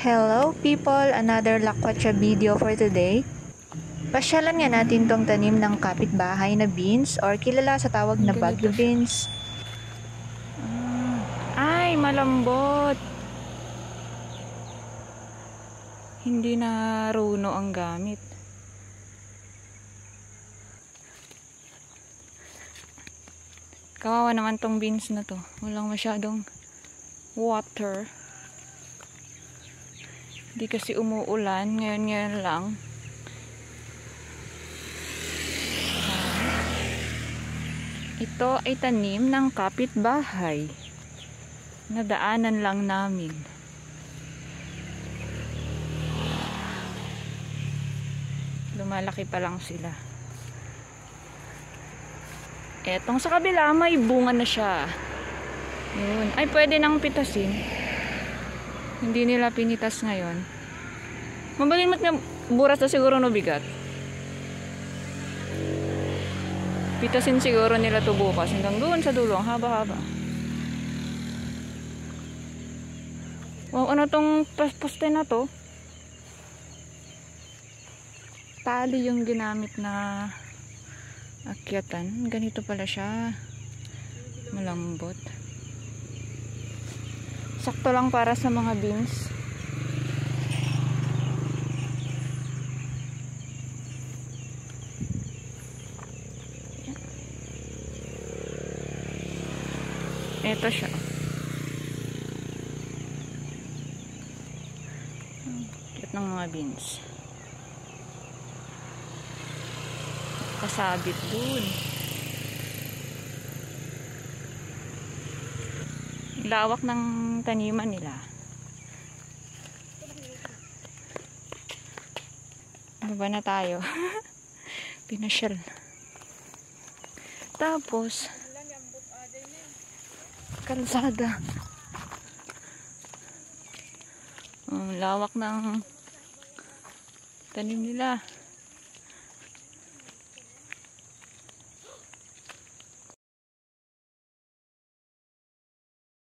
Hello people! Another Lakwatsa video for today. Pasyalan nga natin tong tanim ng kapitbahay na beans or kilala sa tawag na bagyo beans. Ay, malambot! Hindi na runo ang gamit. Kawawa naman tong beans na to. Walang masyadong water. Hindi kasi umuulan. Ngayon lang. Ito ay tanim ng kapitbahay. Nadaanan lang namin. Lumalaki pa lang sila. Etong sa kabila may bunga na siya. Yun. Ay, pwede nang pitasin. Hindi nila pinitas ngayon. Mabalimot nga, buras na siguro no bigat. Pitasin siguro nila to bukas. Hanggang doon sa dulo, ang haba-haba. Wow, ano tong poste na to? Tali yung ginamit na akyatan. Ganito pala siya. Malambot. Sakto lang para sa mga beans. Ito siya. Cute ng mga beans. Kasabit dun. Lawak ng taniman nila. Baba na tayo. Pinasyal. Tapos kalsada. Lawak ng tanim nila.